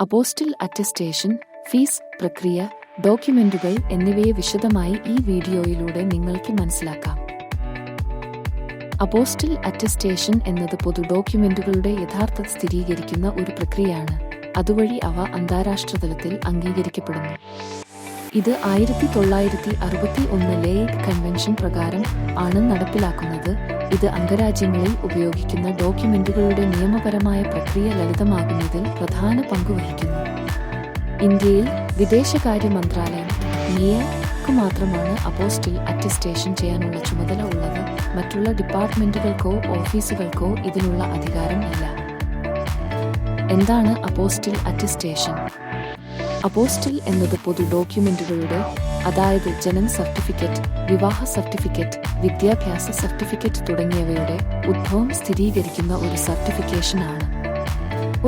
അപ്പോസ്റ്റിൽ attestation, fees, പ്രക്രിയ, ഡോക്യുമെന്റുകൾ എന്നിവയെ വിശദമായി ഈ വീഡിയോയിലൂടെ നിങ്ങൾക്ക് മനസ്സിലാക്കാം. അപ്പോസ്റ്റിൽ അറ്റസ്റ്റേഷൻ എന്നത് പൊതു ഡോക്യുമെന്റുകളുടെ യഥാർത്ഥത സ്ഥിരീകരിക്കുന്ന ഒരു പ്രക്രിയയാണ്. അതുവഴി അവ അന്താരാഷ്ട്രതലത്തിൽ അംഗീകരിക്കപ്പെടുന്നു. ഇത് 1961 ലേഗ് കൺവെൻഷൻ പ്രകാരം ആണ് നടപ്പിലാക്കുന്നത്. ഇത് അംഗരാജ്യങ്ങളിൽ ഉപയോഗിക്കുന്ന ഡോക്യുമെന്റുകളുടെ നിയമപരമായ പ്രക്രിയ ലളിതമാകുന്നതിൽ പ്രധാന പങ്കുവഹിക്കുന്നു. ഇന്ത്യയിൽ വിദേശകാര്യ മന്ത്രാലയം (MIA)ക്കു മാത്രമാണ് അപ്പോസ്റ്റിൽ അറ്റസ്റ്റേഷൻ ചെയ്യാനുള്ള ചുമതല ഉള്ളത്. മറ്റുള്ള ഡിപ്പാർട്ട്മെന്റുകൾക്കോ ഓഫീസുകൾക്കോ ഇതിനുള്ള അധികാരം ഇല്ല. എന്താണ് അപ്പോസ്റ്റിൽ അറ്റസ്റ്റേഷൻ? അപ്പോസ്റ്റിൽ എന്നത് പൊതു ഡോക്യുമെന്റുകളുടെ, അതായത് ജനന സർട്ടിഫിക്കറ്റ്, വിവാഹ സർട്ടിഫിക്കറ്റ്, വിദ്യാഭ്യാസ സർട്ടിഫിക്കറ്റ് തുടങ്ങിയവയുടെ ഉദ്ഭവം സ്ഥിരീകരിക്കുന്ന ഒരു സർട്ടിഫിക്കേഷനാണ്.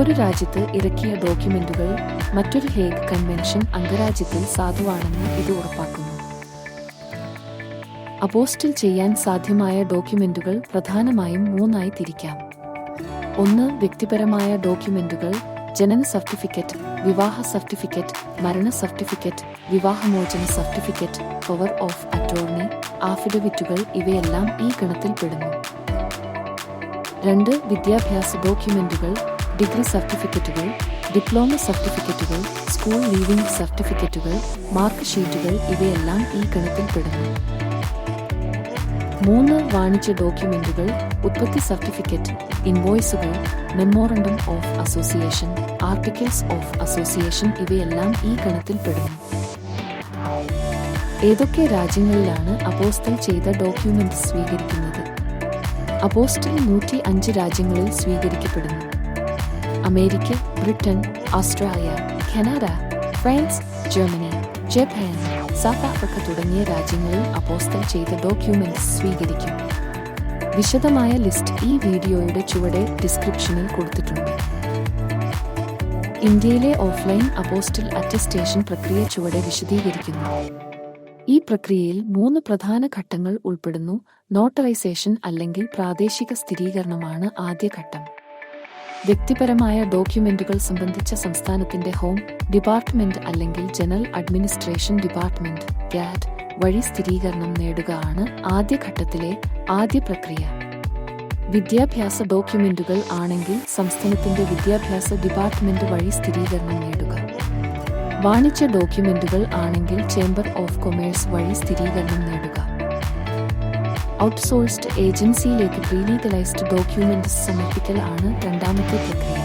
ഒരു രാജ്യത്ത് ഇറക്കിയ ഡോക്യുമെന്റുകൾ മറ്റൊരു ഹേഗ് കൺവെൻഷൻ അംഗരാജ്യത്തിൽ സാധുവാണെന്ന് ഇത് ഉറപ്പാക്കുന്നു. അപ്പോസ്റ്റിൽ ചെയ്യാൻ സാധ്യമായ ഡോക്യുമെന്റുകൾ പ്രധാനമായും 3 തിരിക്കാം. 1. വ്യക്തിപരമായ ഡോക്യുമെന്റുകൾ: ജനന സർട്ടിഫിക്കറ്റ്, വിവാഹ സർട്ടിഫിക്കറ്റ്, മരണ സർട്ടിഫിക്കറ്റ്, വിവാഹമോചന സർട്ടിഫിക്കറ്റ്, പവർ ഓഫ് അറ്റോർണി, ആഫിഡവിറ്റുകൾ ഇവയെല്ലാം ഈ ഗണത്തിൽ പെടുന്നു. 2. വിദ്യാഭ്യാസ ഡോക്യുമെന്റുകൾ: ഡിഗ്രി സർട്ടിഫിക്കറ്റുകൾ, ഡിപ്ലോമ സർട്ടിഫിക്കറ്റുകൾ, സ്കൂൾ ലീവിംഗ് സർട്ടിഫിക്കറ്റുകൾ, മാർക്ക് ഷീറ്റുകൾ ഇവയെല്ലാം ഈ ഗണത്തിൽ പെടുന്നു. 3. വാണിജ്യ ഡോക്യുമെന്റുകൾ: ഉത്പത്തി സർട്ടിഫിക്കറ്റ്, ഇൻവോയ്സുകൾ, memorandum of association, articles of association ഇവയെല്ലാം ഈ ഗണത്തിൽ പെടുന്നു. ഏതൊക്കെ രാജ്യങ്ങളിലാണ് അപ്പോസ്റ്റിൽ ചെയ്ത ഡോക്യുമെന്റ് സ്വീകരിക്കുന്നത്? അപ്പോസ്റ്റിൽ 105 രാജ്യങ്ങളിൽ സ്വീകരിക്കപ്പെടുന്നു. America, Britain, Australia, Canada, France, Germany, Japan, South Africa തുടങ്ങിയ രാജ്യങ്ങളിൽ അപ്പോസ്റ്റിൽ ചെയ്ത ഡോക്യുമെന്റ്സ് സ്വീകരിക്കും. വിശദമായ ലിസ്റ്റ് ഈ വീഡിയോയുടെ ചുവടെ ഡിസ്ക്രിപ്ഷനിൽ കൊടുത്തിട്ടുണ്ട്. ഇന്ത്യയിലെ ഓഫ്ലൈൻ അപ്പോസ്റ്റിൽ അറ്റസ്റ്റേഷൻ പ്രക്രിയ ചുവടെ വിശദീകരിക്കുന്നു. ഈ പ്രക്രിയയിൽ 3 പ്രധാന ഘട്ടങ്ങൾ ഉൾപ്പെടുന്നു. നോട്ടറൈസേഷൻ അല്ലെങ്കിൽ പ്രാദേശിക സ്ഥിരീകരണമാണ് ആദ്യ ഘട്ടം. വ്യക്തിപരമായ ഡോക്യുമെന്റുകൾ സംബന്ധിച്ച സംസ്ഥാനത്തിന്റെ ഹോം ഡിപ്പാർട്ട്മെന്റ് അല്ലെങ്കിൽ ജനറൽ അഡ്മിനിസ്ട്രേഷൻ ഡിപ്പാർട്ട്മെന്റ് (GAD) വഴി സ്ഥിരീകരണം നേടുക ആണ് ആദ്യ ഘട്ടത്തിലെ ആദ്യ പ്രക്രിയ. വിദ്യാഭ്യാസ ഡോക്യുമെന്റുകൾ ആണെങ്കിൽ സംസ്ഥാനത്തിന്റെ വിദ്യാഭ്യാസ ഡിപ്പാർട്ട്മെന്റ് വഴി സ്ഥിരീകരണം നേടുക. വാണിജ്യ ഡോക്യുമെന്റുകൾ ആണെങ്കിൽ ചേംബർ ഓഫ് കൊമേഴ്സ് വഴി സ്ഥിരീകരണം നേടുക. ഔട്ട്സോഴ്സ്ഡ് ഏജൻസിയിലേക്ക് പ്രീലീഗലൈസ്ഡ് ഡോക്യുമെന്റ്സ് സമർപ്പിക്കൽ ആണ് രണ്ടാമത്തെ പ്രക്രിയ.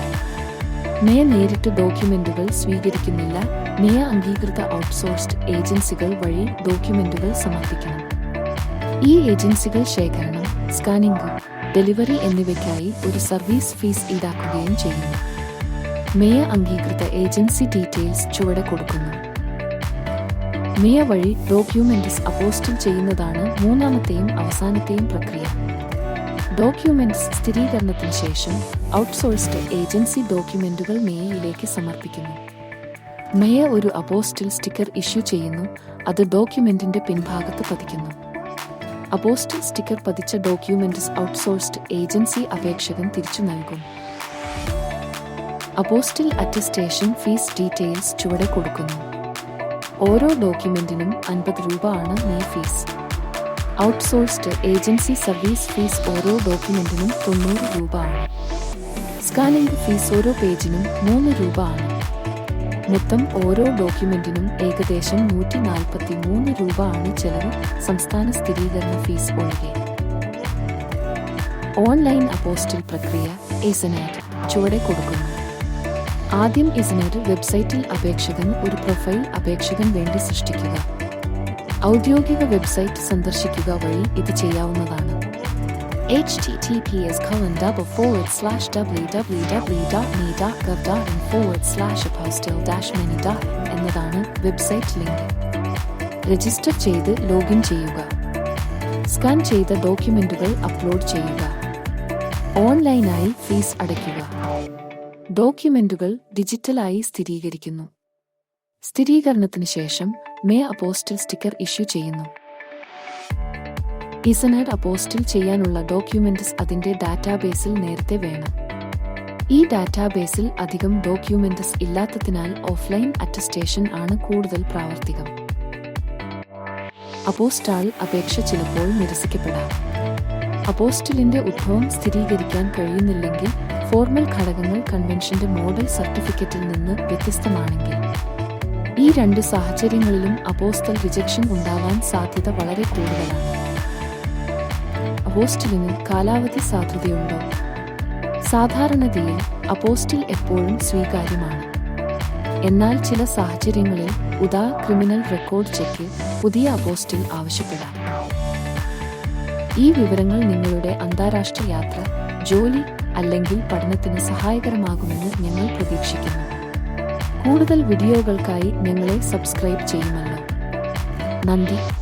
MIA നേരിട്ട് ഡോക്യുമെന്റുകൾ സ്വീകരിക്കുന്നില്ല. MIA അംഗീകൃത ഔട്ട്സോഴ്സ്ഡ് ഏജൻസികൾ വഴി ഡോക്യുമെന്റുകൾ സമർപ്പിക്കണം. ഈ ഏജൻസികൾ ശേഖരണം, സ്കാനിംഗ്, ഡെലിവറി എന്നിവയ്ക്കായി ഒരു സർവീസ് ഫീസ് ഈടാക്കുകയും ചെയ്യുന്നു. MIA അംഗീകൃത ഏജൻസി ഡീറ്റെയിൽസ് ചുവടെ കൊടുക്കുന്നു. MIA വഴി ഡോക്യുമെന്റ്സ് അപ്പോസ്റ്റിൽ ചെയ്യുന്നതാണ് മൂന്നാമത്തെയും അവസാനത്തെയും പ്രക്രിയ. ഡോക്യുമെന്റ്സ് സ്ഥിരീകരണത്തിന് ശേഷം ഔട്ട്സോഴ്സ്ഡ് ഏജൻസി ഡോക്യുമെന്റുകൾ MIAയിലേക്ക് സമർപ്പിക്കുന്നു. MIA ഒരു അപ്പോസ്റ്റിൽ സ്റ്റിക്കർ ഇഷ്യൂ ചെയ്യുന്നു. അത് ഡോക്യുമെന്റിന്റെ പിൻഭാഗത്ത് പതിക്കുന്നു. അപ്പോസ്റ്റിൽ സ്റ്റിക്കർ പതിച്ച ഡോക്യുമെന്റ്സ് ഔട്ട്സോഴ്സ്ഡ് ഏജൻസി അപേക്ഷകൻ തിരിച്ചു നൽകും. അപ്പോസ്റ്റിൽ അറ്റസ്റ്റേഷൻ ഫീസ് ഡീറ്റെയിൽസ് ചുവടെ കൊടുക്കുന്നു. ഓരോ ഡോക്യുമെന്റിനും 50 രൂപ ആണ് MIA fees. Outsourced agency service fees ഓരോ ഡോക്യുമെന്റിനും 90 രൂപ ആണ്. സ്കാനിംഗ് ഫീസ് ഓരോ പേജിനും 3 രൂപ ആണ്. മൊത്തം ഓരോ ഡോക്യുമെന്റിനും ഏകദേശം 143 രൂപ ആണ് ചെലവ്, സംസ്ഥാന സ്ഥിരീകരണ ഫീസ് ഒഴികെ. ഓൺലൈൻ അപ്പോസ്റ്റിൽ പ്രക്രിയ ESNAD ചുവടെ കൊടുക്കുന്നു. ആദ്യം ESNAD വെബ്സൈറ്റിൽ അപേക്ഷകൻ ഒരു പ്രൊഫൈൽ അപേക്ഷകൻ വേണ്ടി സൃഷ്ടിക്കുക. ഔദ്യോഗിക വെബ്സൈറ്റ് സന്ദർശിക്കുക വഴി ഇത് ചെയ്യാവുന്നതാണ്. https://www.me.gov.in/apostil-mini എന്നതാണ് വെബ്സൈറ്റ് ലിങ്ക്. രജിസ്റ്റർ ചെയ്ത് ലോഗിൻ ചെയ്യുക. സ്കാൻ ചെയ്ത ഡോക്യുമെന്റുകൾ അപ്ലോഡ് ചെയ്യുക. ഓൺലൈനായി ഫീസ് അടയ്ക്കുക. ഡോക്യുമെന്റുകൾ ഡിജിറ്റലായി സ്ഥിരീകരിക്കുന്നു. സ്ഥിരീകരണത്തിന് ശേഷം MIA അപ്പോസ്റ്റിൽ സ്റ്റിക്കർ ഇഷ്യൂ ചെയ്യുന്നു. ESNAD അപ്പോസ്റ്റിൽ ചെയ്യാനുള്ള ഡോക്യുമെന്റ്സ് അതിന്റെ ഡാറ്റാബേസിൽ നേരത്തെ വേണം. ഈ ഡാറ്റാബേസിൽ അധികം ഡോക്യുമെന്റ്സ് ഇല്ലാത്തതിനാൽ ഓഫ്ലൈൻ അറ്റസ്റ്റേഷൻ ആണ് കൂടുതൽ പ്രാവർത്തികം. അപ്പോസ്റ്റാൾ അപേക്ഷ ചിലപ്പോൾ നിരസിക്കപ്പെടാം. അപ്പോസ്റ്റലിന്റെ ഉദ്ഭവം സ്ഥിരീകരിക്കാൻ കഴിയുന്നില്ലെങ്കിൽ, ഫോർമൽ ഘടകങ്ങൾ കൺവെൻഷന്റെ മോഡൽ സർട്ടിഫിക്കറ്റിൽ നിന്ന് വ്യത്യസ്തമാണെങ്കിൽ, ഈ രണ്ട് സാഹചര്യങ്ങളിലും അപ്പോസ്തൽ റിജക്ഷൻ ഉണ്ടാവാൻ സാധ്യത വളരെ കൂടുതലാണ്. അപ്പോസ്റ്റലിന് കാലാവധി സാധുതയുണ്ടോ? സാധാരണഗതിയിൽ അപ്പോസ്റ്റിൽ എപ്പോഴും സ്വീകാര്യമാണ്. എന്നാൽ ചില സാഹചര്യങ്ങളിൽ, ക്രിമിനൽ റെക്കോർഡ് ചെക്ക്, പുതിയ അപ്പോസ്റ്റിൽ ആവശ്യപ്പെടാം. ഈ വിവരങ്ങൾ നിങ്ങളുടെ അന്താരാഷ്ട്ര യാത്ര, ജോലി അല്ലെങ്കിൽ പഠനത്തിന് സഹായകരമാകുമെന്ന് ഞങ്ങൾ പ്രതീക്ഷിക്കുന്നു. കൂടുതൽ വീഡിയോകൾക്കായി ഞങ്ങളെ സബ്സ്ക്രൈബ് ചെയ്യുമല്ലോ. നന്ദി.